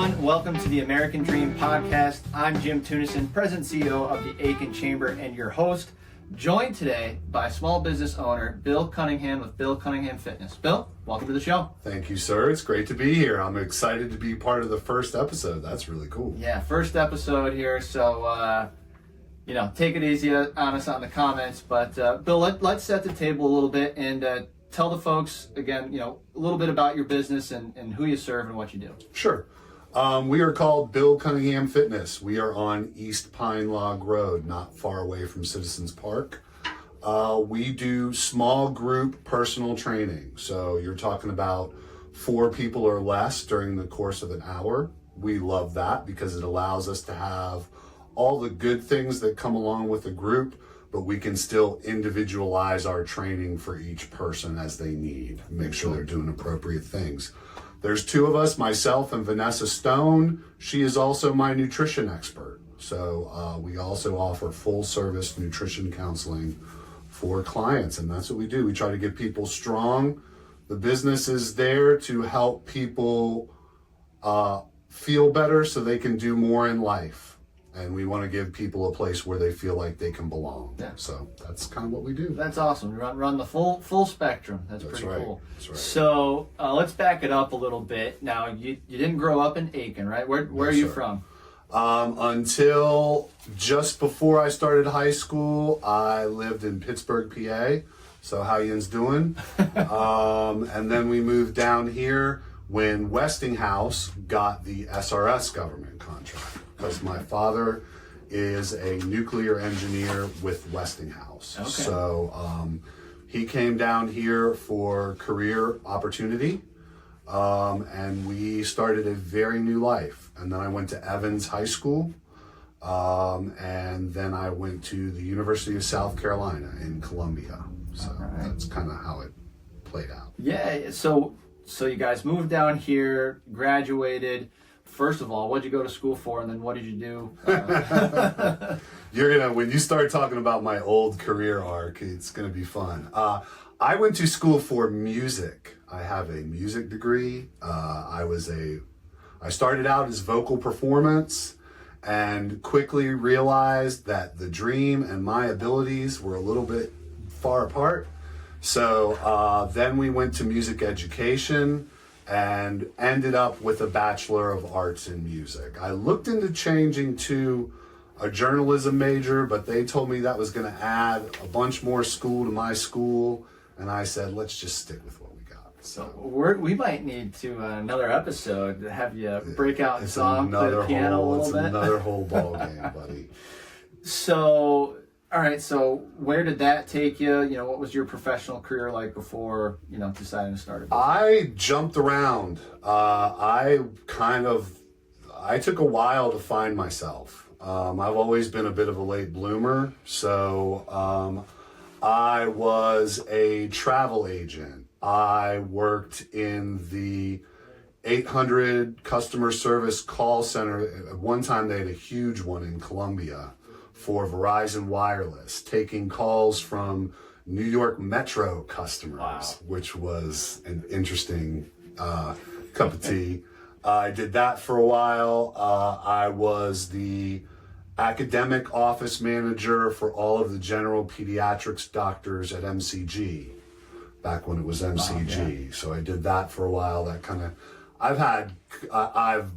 everyone. Welcome to the American Dream Podcast. I'm Jim Tunison, President and CEO of the AikenChamber and your host, joined today by small business owner Bill Cunningham with Bill Cunningham Fitness. Bill, welcome to the show. Thank you, sir. It's great to be here. I'm excited to be part of the first episode. That's really cool. Yeah, first episode here, so take it easy on us on the comments. But Bill, let's set the table a little bit and tell the folks again, a little bit about your business and who you serve and what you do. Sure. We are called Bill Cunningham Fitness. We are on East Pine Log Road, not far away from Citizens Park. We do small group personal training. So you're talking about 4 people or less during the course of an hour. We love that because it allows us to have all the good things that come along with a group, but we can still individualize our training for each person as they need, make sure they're doing appropriate things. There's 2 of us, myself and Vanessa Stone. She is also my nutrition expert. So we also offer full service nutrition counseling for clients, and that's what we do. We try to get people strong. The business is there to help people feel better so they can do more in life. And we want to give people a place where they feel like they can belong. Yeah. So that's kind of what we do. That's awesome. You run the full spectrum. That's pretty right. Cool. That's right. So let's back it up a little bit. Now, you didn't grow up in Aiken, right? Where are you from? Until just before I started high school, I lived in Pittsburgh, PA. So how yin's doing? And then we moved down here when Westinghouse got the SRS government contract. Because my father is a nuclear engineer with Westinghouse. Okay. So he came down here for career opportunity, and we started a very new life. And then I went to Evans High School, and then I went to the University of South Carolina in Columbia. So that's kind of how it played out. Yeah, so you guys moved down here, graduated. First of all, what did you go to school for, and then what did you do? When you start talking about my old career arc, it's gonna be fun. I went to school for music. I have a music degree. I started out as vocal performance and quickly realized that the dream and my abilities were a little bit far apart. So then we went to music education and ended up with a Bachelor of Arts in Music. I looked into changing to a journalism major, but they told me that was going to add a bunch more school to my school, and I said, let's just stick with what we got. So we might need to another episode to have you break out in song, play the piano a little bit. It's another whole ball game, buddy. So, all right, so where did that take you? What was your professional career like before, deciding to start it? I jumped around. I took a while to find myself. I've always been a bit of a late bloomer. So I was a travel agent. I worked in the 800 customer service call center. At one time, they had a huge one in Columbia for Verizon Wireless, taking calls from New York Metro customers. Wow. Which was an interesting cup of tea. I did that for a while. I was the academic office manager for all of the general pediatrics doctors at MCG, back when it was MCG. Oh, yeah. So I did that for a while. That kind of, I've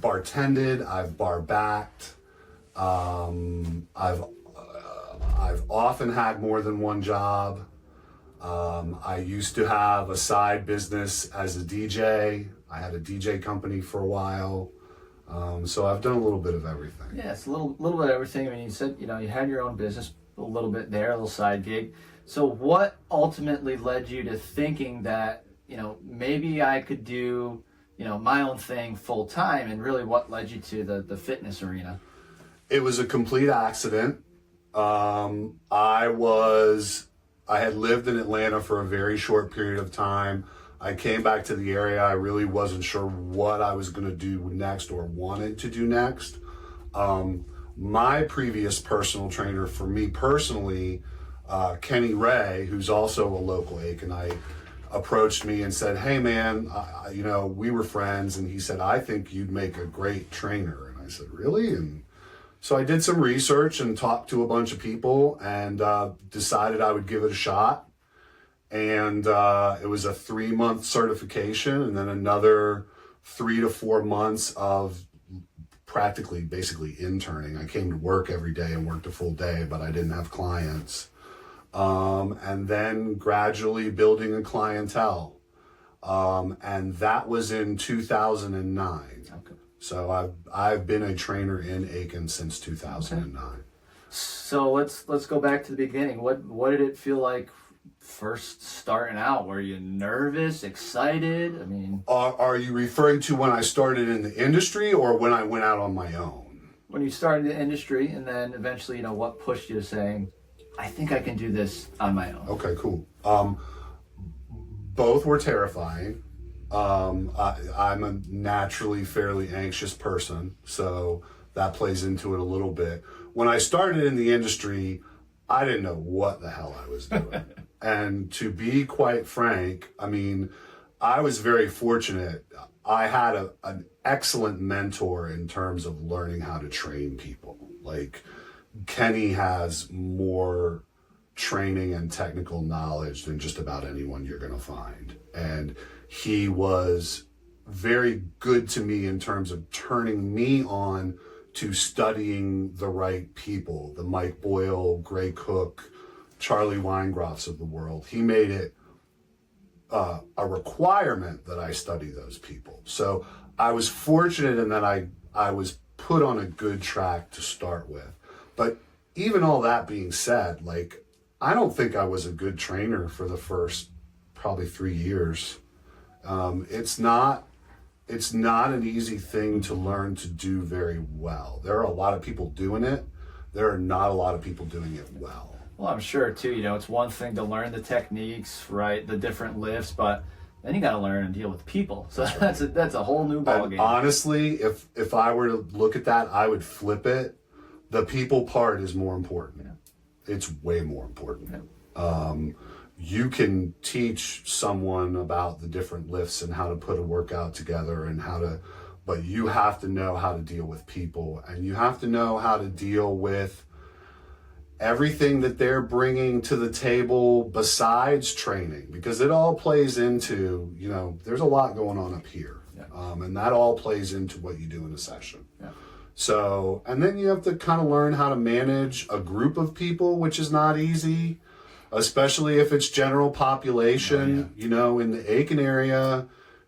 bartended, I've bar-backed. I've often had more than one job. I used to have a side business as a DJ. I had a DJ company for a while. So I've done a little bit of everything. Yeah, it's a little bit of everything. I mean, you said, you had your own business, a little bit there, a little side gig. So what ultimately led you to thinking that, maybe I could do, my own thing full time, and really what led you to the fitness arena? It was a complete accident. I had lived in Atlanta for a very short period of time. I came back to the area. I really wasn't sure what I was going to do next or wanted to do next. My previous personal trainer, for me personally, Kenny Ray, who's also a local Aikenite, approached me and said, "Hey man, we were friends," and he said, "I think you'd make a great trainer." And I said, "Really?" And so I did some research and talked to a bunch of people and decided I would give it a shot. And it was a 3-month certification and then another 3 to 4 months of basically interning. I came to work every day and worked a full day, but I didn't have clients. And then gradually building a clientele. And that was in 2009. Okay. So I've been a trainer in Aiken since 2009. Okay. So let's go back to the beginning. What did it feel like first starting out? Were you nervous, excited? I mean, are you referring to when I started in the industry or when I went out on my own? When you started the industry, and then eventually, what pushed you to saying, I think I can do this on my own? Okay, cool. Both were terrifying. I'm a naturally fairly anxious person, so that plays into it a little bit. When I started in the industry, I didn't know what the hell I was doing. And to be quite frank, I mean, I was very fortunate. I had an excellent mentor in terms of learning how to train people. Like, Kenny has more training and technical knowledge than just about anyone you're going to find. And he was very good to me in terms of turning me on to studying the right people, the Mike Boyle, Gray Cook, Charlie Weingrofs of the world. He made it a requirement that I study those people. So I was fortunate in that I was put on a good track to start with. But even all that being said, like, I don't think I was a good trainer for the first probably 3 years. It's not an easy thing to learn to do very well. There are a lot of people doing it. There are not a lot of people doing it well. Well, I'm sure too, it's one thing to learn the techniques, right? The different lifts, but then you got to learn and deal with people. So that's a whole new ballgame. Honestly, if I were to look at that, I would flip it. The people part is more important. Yeah. It's way more important. Yeah. You can teach someone about the different lifts and how to put a workout together and but you have to know how to deal with people, and you have to know how to deal with everything that they're bringing to the table besides training, because it all plays into, there's a lot going on up here. Yeah. And that all plays into what you do in a session. Yeah. So, and then you have to kind of learn how to manage a group of people, which is not easy, especially if it's general population. Oh, yeah. In the Aiken area,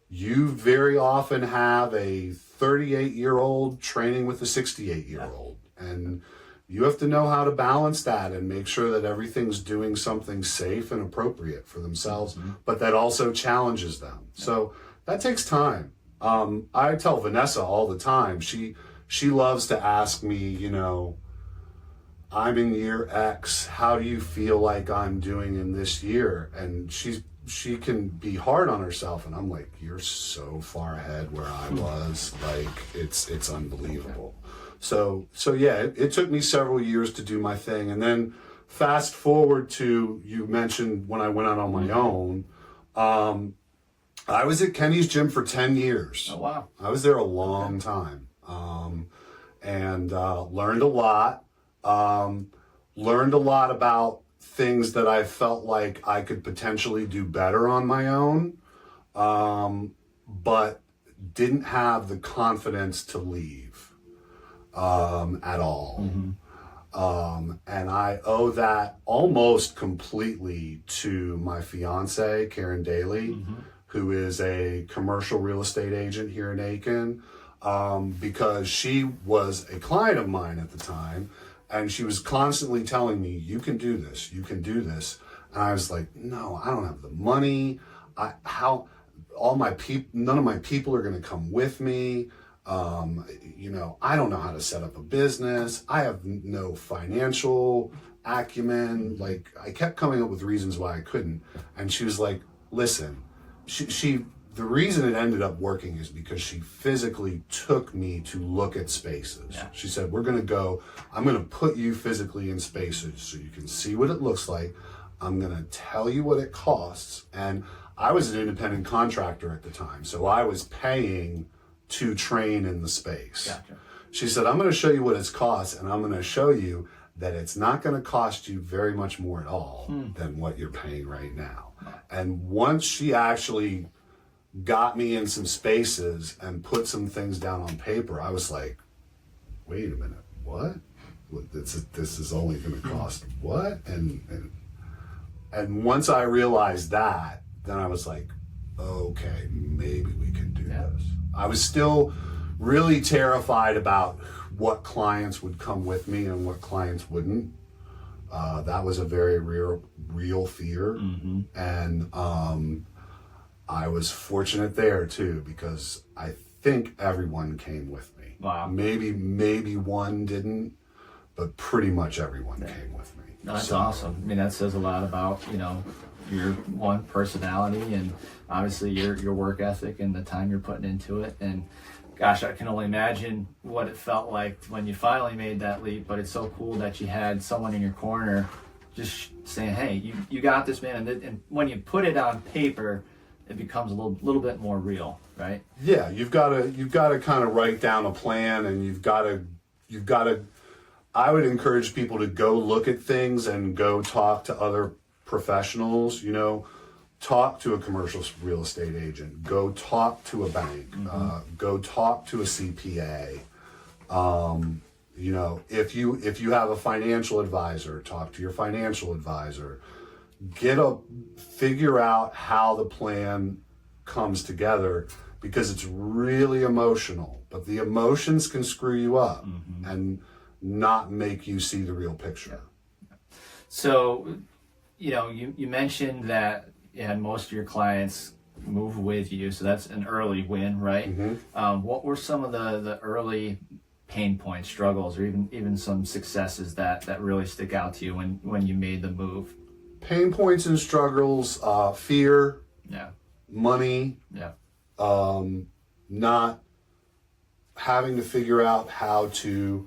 you very often have a 38-year-old training with a 68-year-old. Yeah. And you have to know how to balance that and make sure that everything's doing something safe and appropriate for themselves, mm-hmm. but that also challenges them. Yeah. So that takes time. I tell Vanessa all the time, she loves to ask me, I'm in year X, how do you feel like I'm doing in this year? And she can be hard on herself, and I'm like, you're so far ahead where I was. Like, it's unbelievable. So yeah, it took me several years to do my thing. And then fast forward to, you mentioned when I went out on my own, I was at Kenny's gym for 10 years. Oh, wow. I was there a long time. And learned a lot. Learned a lot about things that I felt like I could potentially do better on my own, but didn't have the confidence to leave at all. Mm-hmm. And I owe that almost completely to my fiance, Karen Daly, mm-hmm. who is a commercial real estate agent here in Aiken, because she was a client of mine at the time. And she was constantly telling me, you can do this, you can do this. And I was like, no, I don't have the money. None of my people are going to come with me. I don't know how to set up a business. I have no financial acumen. Like, I kept coming up with reasons why I couldn't. And she was like, listen, the reason it ended up working is because she physically took me to look at spaces. Yeah. She said, I'm going to put you physically in spaces so you can see what it looks like. I'm going to tell you what it costs. And I was an independent contractor at the time, so I was paying to train in the space. Gotcha. She said, I'm going to show you what it's cost, and I'm going to show you that it's not going to cost you very much more at all than what you're paying right now. And once she actually got me in some spaces and put some things down on paper, I was like, wait a minute, what? This is only going to cost what? And once I realized that, then I was like, okay, maybe we can do this. I was still really terrified about what clients would come with me and what clients wouldn't. That was a very real fear. And I was fortunate there too, because I think everyone came with me. Wow. Maybe one didn't, but pretty much everyone came with me. No, that's awesome. I mean, that says a lot about, your one personality and obviously your work ethic and the time you're putting into it. And gosh, I can only imagine what it felt like when you finally made that leap, but it's so cool that you had someone in your corner just saying, hey, you got this, man. And when you put it on paper, it becomes a little bit more real, right? Yeah, you've got to kind of write down a plan, and you've got to I would encourage people to go look at things and go talk to other professionals, talk to a commercial real estate agent, go talk to a bank, go talk to a CPA. If you have a financial advisor, talk to your financial advisor. Figure out how the plan comes together, because it's really emotional, but the emotions can screw you up and not make you see the real picture. So, you mentioned that you had most of your clients move with you, so that's an early win, right? What were some of the early pain points, struggles, or even some successes that really stick out to you when you made the move? Pain points and struggles, fear, money, not having to figure out how to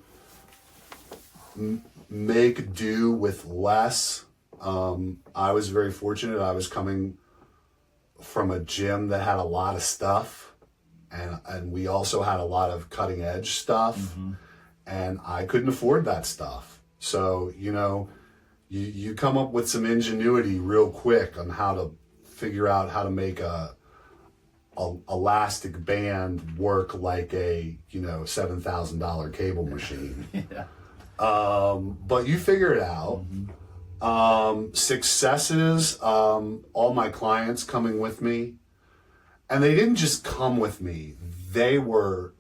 make do with less. I was very fortunate. I was coming from a gym that had a lot of stuff, and we also had a lot of cutting edge stuff, and I couldn't afford that stuff. So, you come up with some ingenuity real quick on how to figure out how to make a elastic band work like a $7,000 cable machine. But you figure it out. Successes, all my clients coming with me, and they didn't just come with me, they were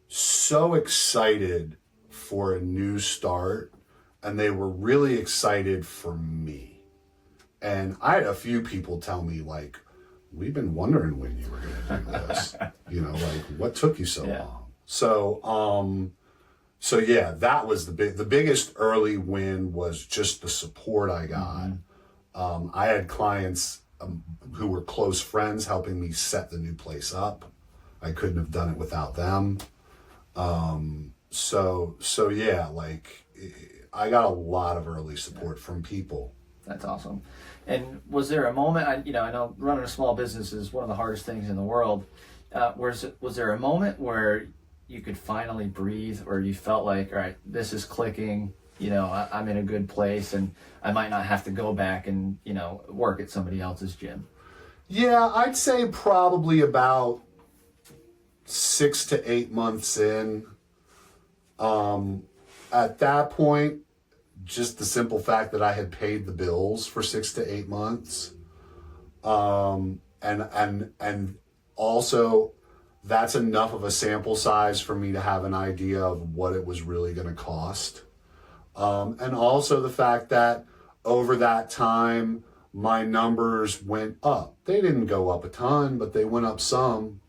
so excited for a new start, and they were really excited for me. And I had a few people tell me, like, we've been wondering when you were going to do this. What took you so long? So yeah, that was the biggest early win was just the support I got. I had clients who were close friends helping me set the new place up. I couldn't have done it without them. So yeah, I got a lot of early support from people. That's awesome. And was there a moment, I know running a small business is one of the hardest things in the world. Was there a moment where you could finally breathe, or you felt like, all right, this is clicking, I'm in a good place and I might not have to go back and, work at somebody else's gym? Yeah, I'd say probably about 6 to 8 months in. At that point, just the simple fact that I had paid the bills for 6 to 8 months. And also that's enough of a sample size for me to have an idea of what it was really going to cost. And also the fact that over that time, my numbers went up. They didn't go up a ton, but they went up some.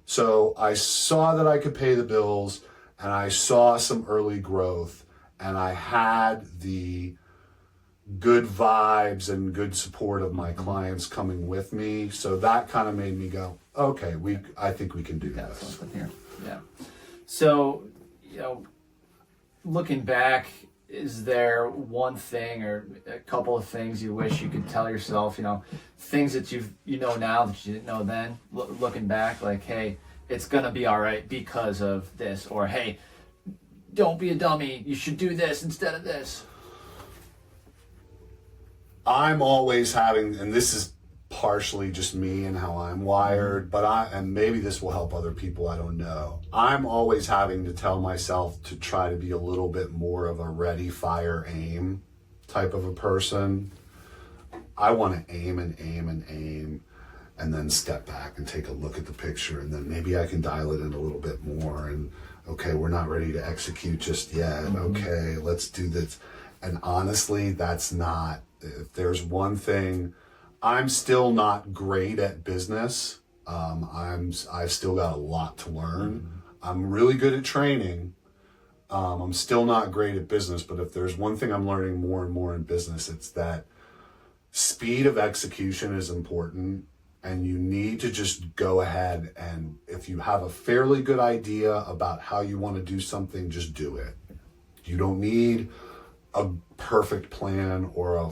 So I saw that I could pay the bills, and I saw some early growth, and I had the good vibes and good support of my clients coming with me. So that kind of made me go, okay, I think we can do this. Something here. Yeah. So, looking back, is there one thing or a couple of things you wish you could tell yourself, things that you know now that you didn't know then, looking back, like, hey, it's going to be all right because of this, or hey, don't be a dummy, you should do this instead of this? I'm always having, and this is partially just me and how I'm wired, but and maybe this will help other people, I don't know. I'm always having to tell myself to try to be a little bit more of a ready, fire, aim type of a person. I want to aim and aim and aim, and then step back and take a look at the picture, and then maybe I can dial it in a little bit more, and okay, we're not ready to execute just yet. Okay, let's do this. And honestly, that's not, if there's one thing, I'm still not great at business. I've still got a lot to learn. I'm really good at training. I'm still not great at business, but if there's one thing I'm learning more and more in business, it's that speed of execution is important, and you need to just go ahead, and if you have a fairly good idea about how you want to do something, just do it. You don't need a perfect plan or a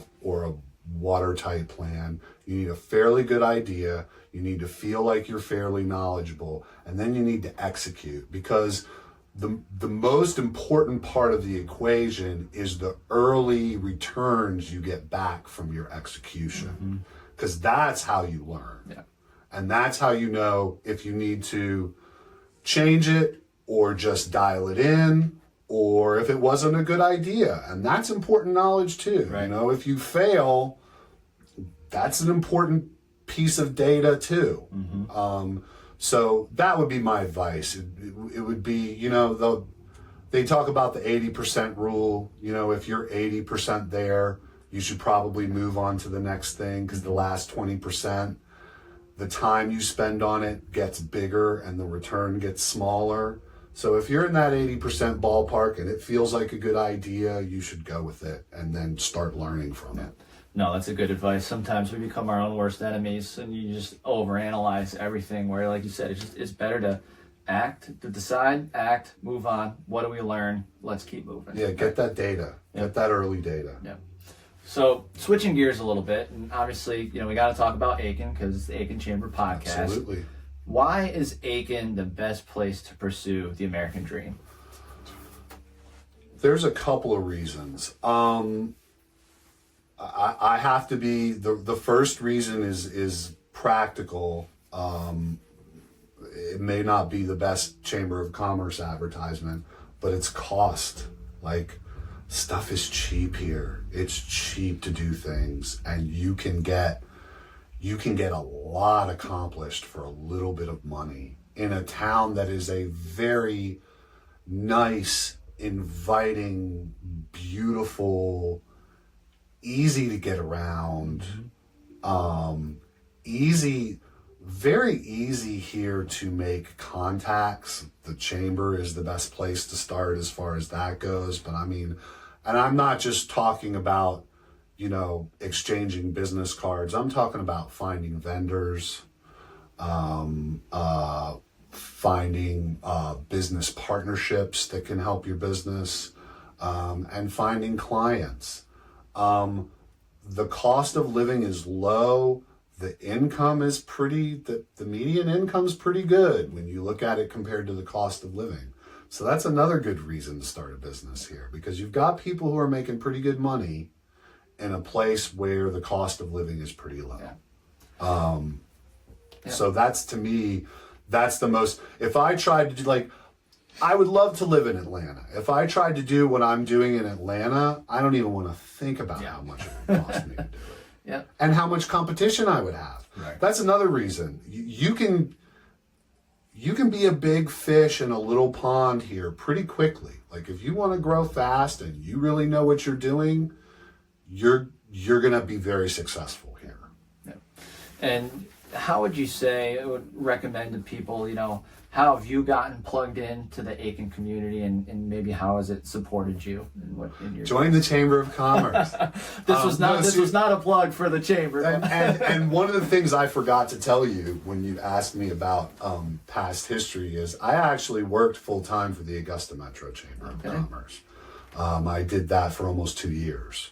watertight plan. You need a fairly good idea. You need to feel like you're fairly knowledgeable, and then you need to execute, because the most important part of the equation is the early returns you get back from your execution, because that's how you learn. Yeah. And that's how you know if you need to change it or just dial it in, or if it wasn't a good idea. And that's important knowledge too. Right. If you fail, that's an important piece of data too. So that would be my advice. It would be, they talk about the 80% rule. If you're 80% there, you should probably move on to the next thing, because the last 20%, the time you spend on it gets bigger and the return gets smaller. So if you're in that 80% ballpark and it feels like a good idea, you should go with it and then start learning from it. No, that's a good advice. Sometimes we become our own worst enemies, and you just overanalyze everything, where, like you said, it's better to decide, act, move on. What do we learn? Let's keep moving. Yeah, get that data. Get that early data. Yeah. So switching gears a little bit, and obviously, we got to talk about Aiken, because it's the AikenChamber podcast. Absolutely. Why is Aiken the best place to pursue the American dream? There's a couple of reasons. I have to be, the first reason is practical. It may not be the best Chamber of Commerce advertisement, but it's cost. Like, stuff is cheap here. It's cheap to do things, and you can get a lot accomplished for a little bit of money in a town that is a very nice, inviting, beautiful, easy to get around, very easy here to make contacts. The chamber is the best place to start as far as that goes. But I mean, and I'm not just talking about, exchanging business cards. I'm talking about finding vendors, finding business partnerships that can help your business, and finding clients. The cost of living is low. The income is the median income is pretty good when you look at it compared to the cost of living. So that's another good reason to start a business here, because you've got people who are making pretty good money in a place where the cost of living is pretty low. Yeah. So that's, to me, that's the most, if I tried to do, I would love to live in Atlanta. If I tried to do what I'm doing in Atlanta, I don't even want to think about how much it would cost me to do it. Yeah. And how much competition I would have. Right. That's another reason. You can be a big fish in a little pond here pretty quickly. Like, if you want to grow fast and you really know what you're doing, you're going to be very successful here. Yeah. And how would you recommend to people, how have you gotten plugged into the Aiken community, and maybe how has it supported you in your Join the Chamber of Commerce. This was not a plug for the chamber. And one of the things I forgot to tell you when you asked me about past history is I actually worked full time for the Augusta Metro Chamber of Commerce. I did that for almost 2 years.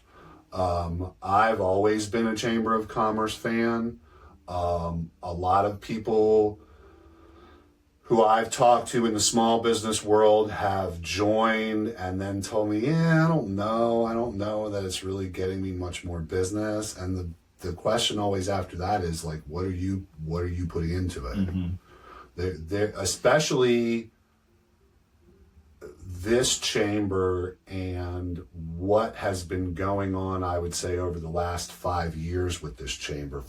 I've always been a Chamber of Commerce fan. A lot of people who I've talked to in the small business world have joined and then told me, yeah, I don't know that it's really getting me much more business. And the question always after that is like, what are you putting into it? They're especially this chamber and what has been going on, I would say, over the last 5 years with this chamber.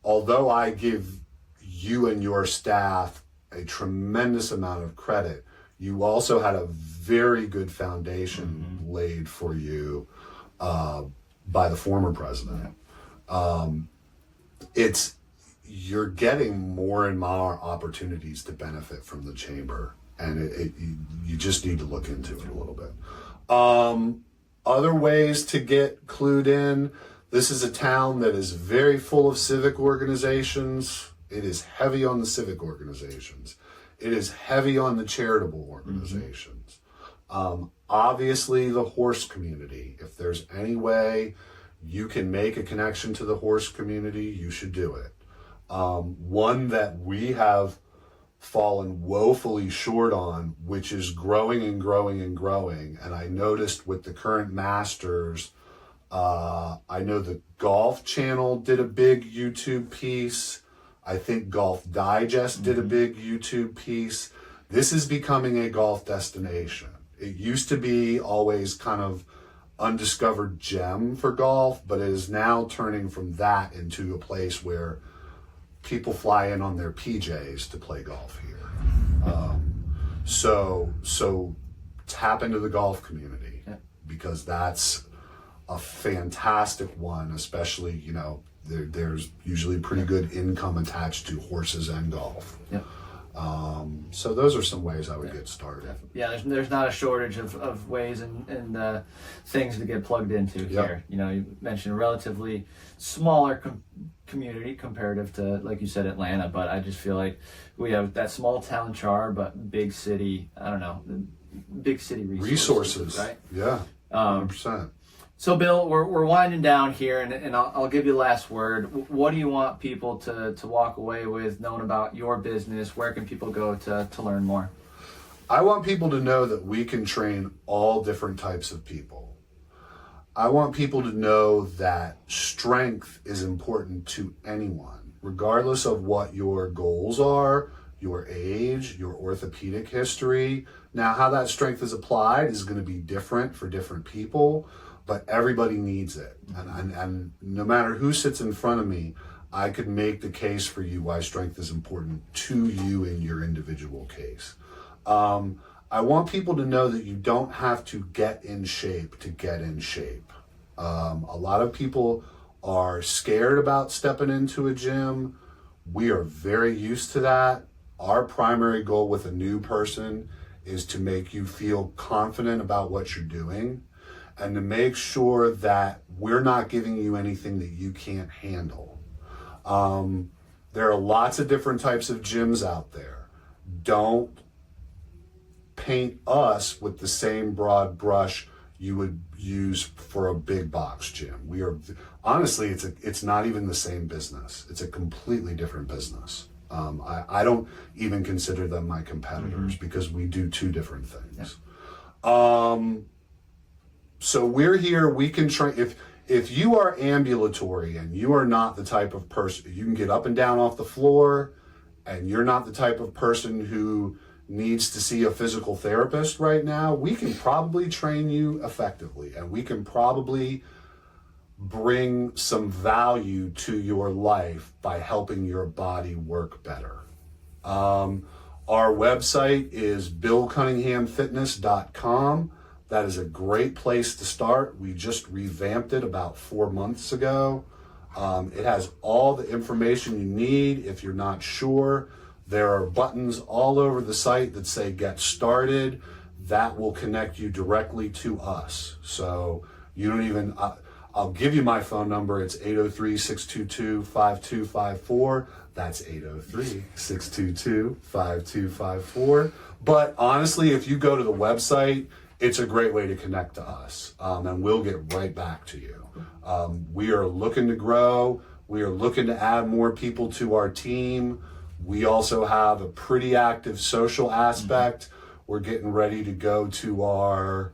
Although I give you and your staff a tremendous amount of credit, you also had a very good foundation laid for you by the former president. You're getting more and more opportunities to benefit from the chamber, and you just need to look into it a little bit. Other ways to get clued in: this is a town that is very full of civic organizations. It is heavy on the civic organizations. It is heavy on the charitable organizations. Obviously, the horse community. If there's any way you can make a connection to the horse community, you should do it. One that we have fallen woefully short on, which is growing and growing and growing. And I noticed with the current masters, I know the Golf Channel did a big YouTube piece. I think Golf Digest did a big YouTube piece. This is becoming a golf destination. It used to be always kind of undiscovered gem for golf, but it is now turning from that into a place where people fly in on their PJs to play golf here. So tap into the golf community, because that's a fantastic one, especially, there's usually pretty good income attached to horses and golf. So those are some ways I would get started. Yeah, there's not a shortage of ways and things to get plugged into here. You mentioned a relatively smaller community comparative to, like you said, Atlanta, but I just feel like we have that small town charm, but big city, big city resources. Right? Yeah, 100%. So, Bill, we're winding down here, and I'll give you the last word. What do you want people to walk away with, knowing about your business? Where can people go to learn more? I want people to know that we can train all different types of people. I want people to know that strength is important to anyone, regardless of what your goals are, your age, your orthopedic history. Now, how that strength is applied is going to be different for different people, but everybody needs it. And no matter who sits in front of me, I could make the case for you why strength is important to you in your individual case. I want people to know that you don't have to get in shape to get in shape. A lot of people are scared about stepping into a gym. We are very used to that. Our primary goal with a new person is to make you feel confident about what you're doing, and to make sure that we're not giving you anything that you can't handle. There are lots of different types of gyms out there. Don't paint us with the same broad brush you would use for a big box gym. Honestly, it's not even the same business. It's a completely different business. I don't even consider them my competitors because we do two different things. So we're here, we can train. If you are ambulatory and you are not the type of person, you can get up and down off the floor, and you're not the type of person who needs to see a physical therapist right now, we can probably train you effectively, and we can probably bring some value to your life by helping your body work better. Our website is billcunninghamfitness.com. That is a great place to start. We just revamped it about 4 months ago. It has all the information you need. If you're not sure, there are buttons all over the site that say get started. That will connect you directly to us. So you don't even, I'll give you my phone number. It's 803-622-5254. That's 803-622-5254. But honestly, if you go to the website, it's a great way to connect to us, and we'll get right back to you. We are looking to grow. We are looking to add more people to our team. We also have a pretty active social aspect. We're getting ready to go to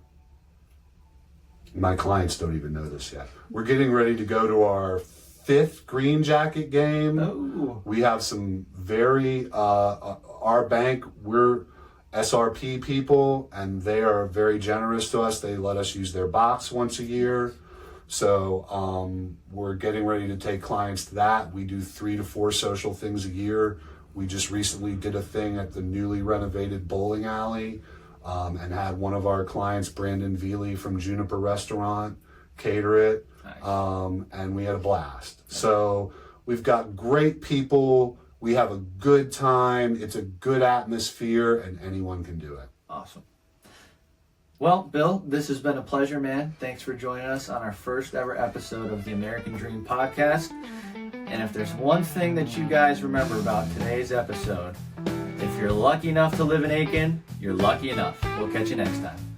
my clients don't even know this yet. We're getting ready to go to our 5th Green Jacket game. Oh. We have some our bank, we're SRP people, and they are very generous to us. They let us use their box once a year. So we're getting ready to take clients to that. We do 3 to 4 social things a year. We just recently did a thing at the newly renovated bowling alley, and had one of our clients, Brandon Veely from Juniper Restaurant, cater it. Nice. And we had a blast. So we've got great people. We have a good time. It's a good atmosphere, and anyone can do it. Awesome. Well, Bill, this has been a pleasure, man. Thanks for joining us on our first ever episode of the American Dream Podcast. And if there's one thing that you guys remember about today's episode, if you're lucky enough to live in Aiken, you're lucky enough. We'll catch you next time.